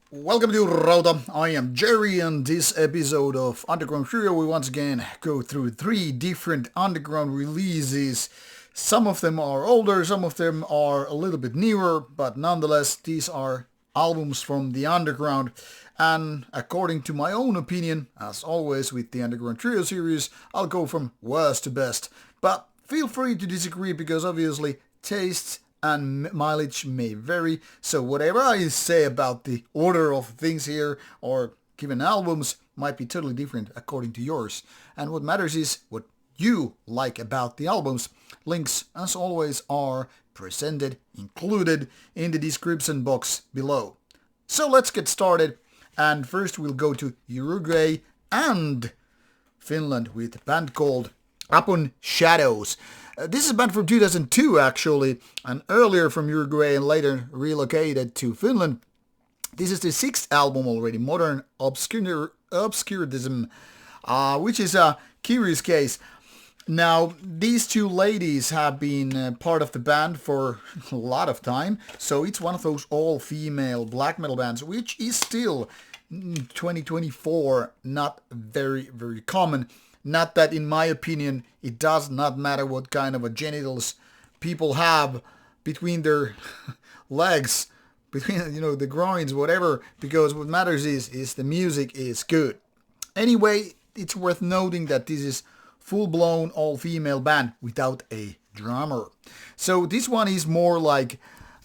Welcome to Rauta. I am Jerry, and this episode of Underground Trio we once again go through three different underground releases. Some of them are older, some of them are a little bit newer, but nonetheless these are albums from the underground. And according to my own opinion, as always with the Underground Trio series, I'll go from worst to best. But feel free to disagree because obviously tastes and mileage may vary, so whatever I say about the order of things here or given albums might be totally different according to yours. And what matters is what you like about the albums. Links, as always, are included in the description box below. So let's get started, and first we'll go to Uruguay and Finland with a band called Upon Shadows. This is a band from 2002 actually, and earlier from Uruguay and later relocated to Finland. This is the sixth album already, Modern Obscurantism, which is a curious case. Now, these two ladies have been part of the band for a lot of time, so it's one of those all-female black metal bands, which is still, 2024, not very, very common. Not that, in my opinion, it does not matter what kind of a genitals people have between their legs, between, the groins, whatever, because what matters is the music is good. Anyway, it's worth noting that this is full-blown all-female band without a drummer. So this one is more like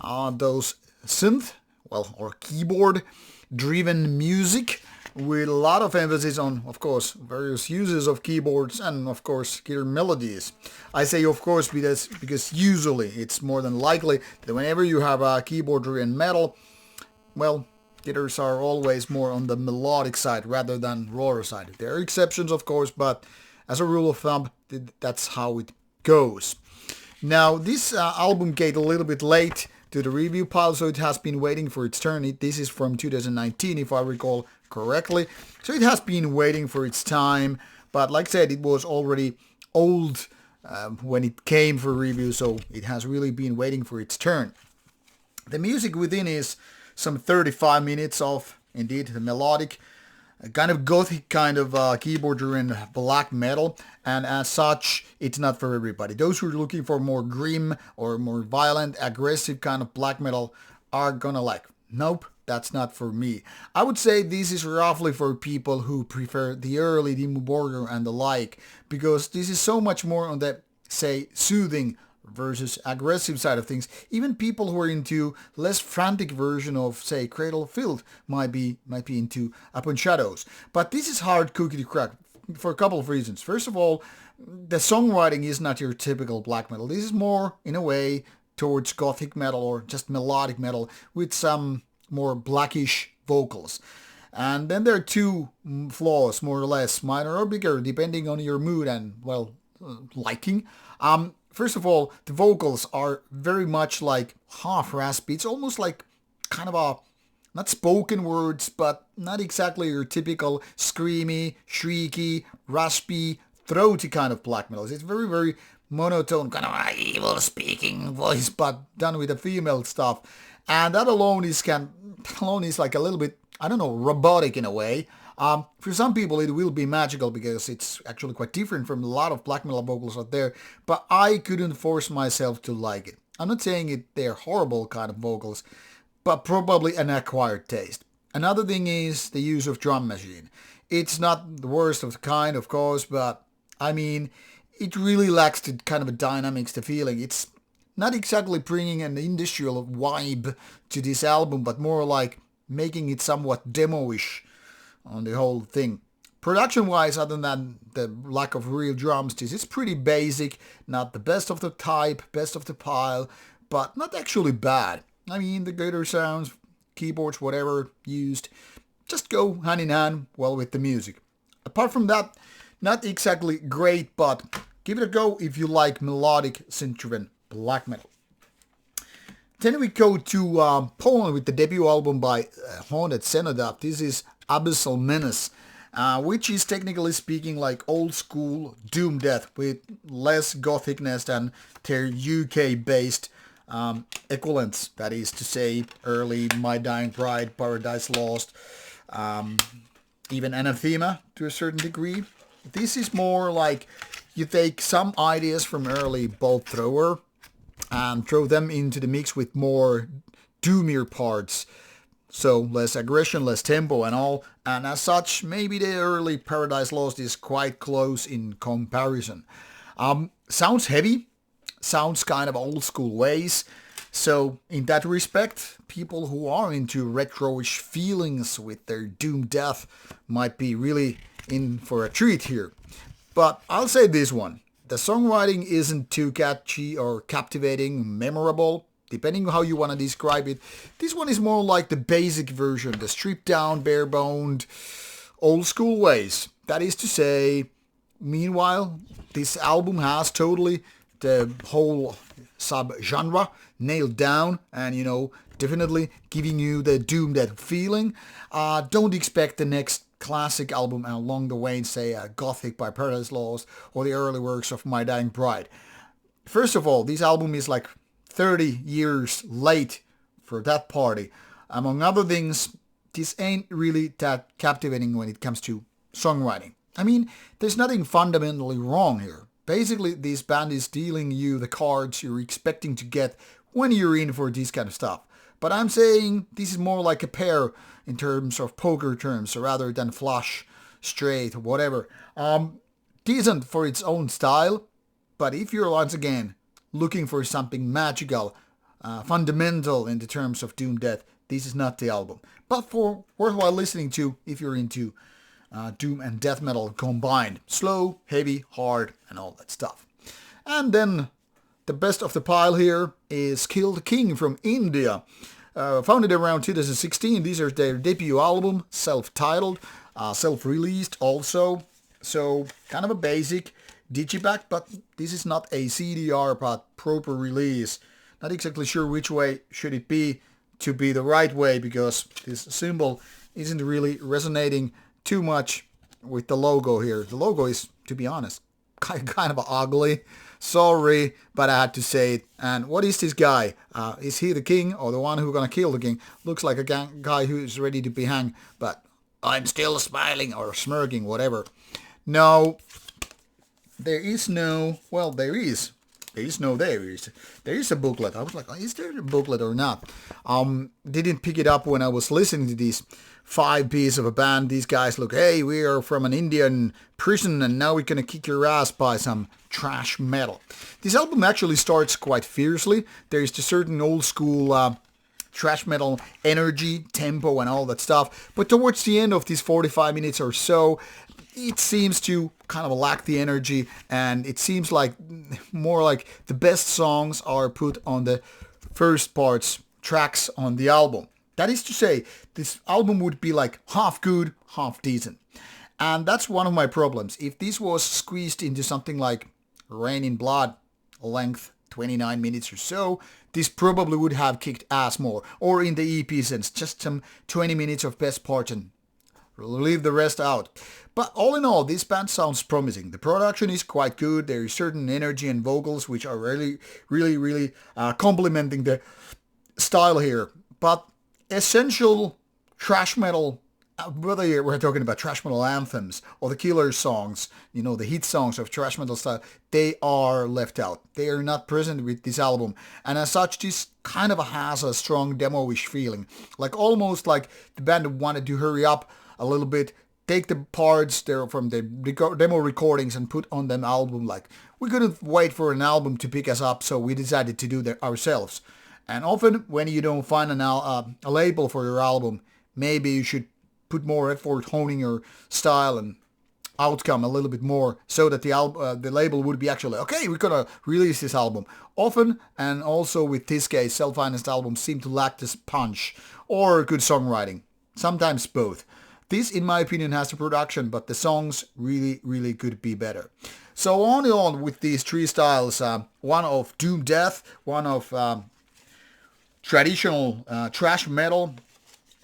those synth, or keyboard-driven music, with a lot of emphasis on, of course, various uses of keyboards and, of course, guitar melodies. I say, of course, because usually it's more than likely that whenever you have a keyboard-driven metal, well, guitars are always more on the melodic side rather than roar side. There are exceptions, of course, but as a rule of thumb, that's how it goes. Now, this album came a little bit late to the review pile, so it has been waiting for its turn. This is from 2019, if I recall correctly. So it has been waiting for its time, but like I said, it was already old when it came for review, so it has really been waiting for its turn. The music within is some 35 minutes of, indeed, the melodic, kind of gothic kind of keyboard-driven black metal, and as such, it's not for everybody. Those who are looking for more grim or more violent, aggressive kind of black metal are gonna like. Nope, that's not for me. I would say this is roughly for people who prefer the early Dimmu Borgir and the like, because this is so much more on the, say, soothing versus aggressive side of things. Even people who are into less frantic version of, say, Cradle of Filth might be into Upon Shadows. But this is hard cookie to crack for a couple of reasons. First of all, the songwriting is not your typical black metal. This is more, in a way, towards gothic metal or just melodic metal with some more blackish vocals. And then there are two flaws, more or less, minor or bigger, depending on your mood and, liking. First of all, the vocals are very much like half raspy. It's almost like kind of a, not spoken words, but not exactly your typical screamy, shrieky, raspy, throaty kind of black metal. It's very, very monotone, kind of an evil speaking voice, but done with the female stuff. And that alone is like a little bit, I don't know, robotic in a way. For some people it will be magical because it's actually quite different from a lot of black metal vocals out there, but I couldn't force myself to like it. I'm not saying they're horrible kind of vocals, but probably an acquired taste. Another thing is the use of drum machine. It's not the worst of the kind, of course, but I mean, it really lacks the kind of a dynamics, the feeling. It's not exactly bringing an industrial vibe to this album, but more like making it somewhat demo-ish on the whole thing. Production-wise, other than the lack of real drums, this is pretty basic, not the best of the type, best of the pile, but not actually bad. I mean, the guitar sounds, keyboards, whatever used, just go hand in hand well with the music. Apart from that, not exactly great, but give it a go if you like melodic synth-driven black metal. Then we go to Poland with the debut album by Haunted Cenotaph. This is Abyssal Menace, which is technically speaking like old school doom death with less gothicness than their UK-based equivalents. That is to say, early My Dying Bride, Paradise Lost, even Anathema to a certain degree. This is more like you take some ideas from early Bolt Thrower and throw them into the mix with more doomier parts. So less aggression, less tempo and all. And as such, maybe the early Paradise Lost is quite close in comparison. Sounds heavy, sounds kind of old school ways. So in that respect, people who are into retro-ish feelings with their doom death might be really in for a treat here. But I'll say this one. The songwriting isn't too catchy or captivating, memorable, depending on how you want to describe it. This one is more like the basic version, the stripped down, bare-boned, old school ways. That is to say, meanwhile, this album has totally the whole sub-genre nailed down and, definitely giving you the doom death feeling. Don't expect the next classic album along the way, say Gothic by Paradise Lost or the early works of My Dying Bride. First of all, this album is like 30 years late for that party. Among other things, this ain't really that captivating when it comes to songwriting. I mean, there's nothing fundamentally wrong here. Basically, this band is dealing you the cards you're expecting to get when you're in for this kind of stuff. But I'm saying this is more like a pair in terms of poker terms rather than flush, straight, whatever. Decent for its own style, but if you're once again looking for something magical, fundamental in the terms of doom death, this is not the album. But for worthwhile listening to if you're into doom and death metal combined. Slow, heavy, hard, and all that stuff. And then the best of the pile here is Kill the King from India. Founded around 2016. These are their debut album, self-titled, self-released also. So kind of a basic digipack, but this is not a CDR but proper release. Not exactly sure which way should it be to be the right way, because this symbol isn't really resonating too much with the logo here. The logo is, to be honest, kind of ugly. Sorry, but I had to say it. And what is this guy? Is he the king or the one who's gonna kill the king? Looks like a guy who's ready to be hanged, but I'm still smiling or smirking, whatever. No, there is no, well, there is. There is a booklet. I was like, is there a booklet or not? Didn't pick it up when I was listening to these 5 pieces of a band. These guys look, hey, we are from an Indian prison and now we're gonna kick your ass by some thrash metal. This album actually starts quite fiercely. There is a certain old school thrash metal energy, tempo and all that stuff. But towards the end of these 45 minutes or so, it seems to kind of lack the energy, and it seems like more like the best songs are put on the first tracks on the album. That is to say, this album would be like half good, half decent. And that's one of my problems. If this was squeezed into something like Rain in Blood, length 29 minutes or so, this probably would have kicked ass more. Or in the EP sense, just some 20 minutes of best parts and leave the rest out. But all in all, this band sounds promising. The production is quite good. There is certain energy and vocals which are really complementing the style here. But essential thrash metal, whether we're talking about thrash metal anthems or the killer songs, the hit songs of thrash metal style, they are left out. They are not present with this album. And as such, this kind of has a strong demo-ish feeling. Almost like the band wanted to hurry up a little bit, take the parts there from the demo recordings and put on them album. We couldn't wait for an album to pick us up, so we decided to do that ourselves. And often when you don't find a label for your album, maybe you should put more effort honing your style and outcome a little bit more, so that the label would be actually, okay, we're gonna release this album. Often, and also with this case, self-financed albums seem to lack this punch or good songwriting. Sometimes both. This, in my opinion, has the production, but the songs really could be better. So on with these 3 styles, one of doom death, one of traditional thrash metal,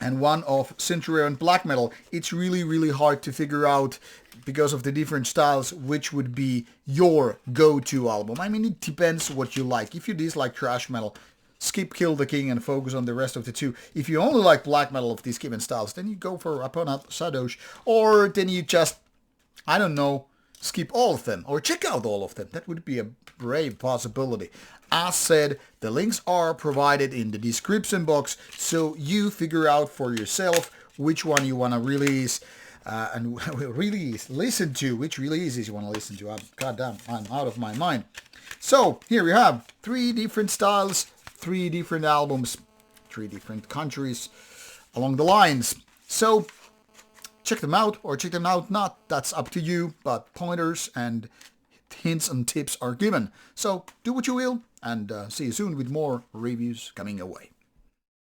and one of Centurion black metal, it's really, really hard to figure out, because of the different styles, which would be your go-to album. I mean, it depends what you like. If you dislike thrash metal, skip Kill the King and focus on the rest of the two. If you only like black metal of these given styles, then you go for Upon Sadosh, or then you just, I don't know, skip all of them, or check out all of them. That would be a brave possibility. As said, the links are provided in the description box, so you figure out for yourself which one you want to release, and listen to, which releases you want to listen to. Goddamn, I'm out of my mind. So, here we have 3 different styles, 3 different albums, 3 different countries along the lines. So, check them out, or check them out not, that's up to you, but pointers and hints and tips are given. So do what you will, and see you soon with more reviews coming away.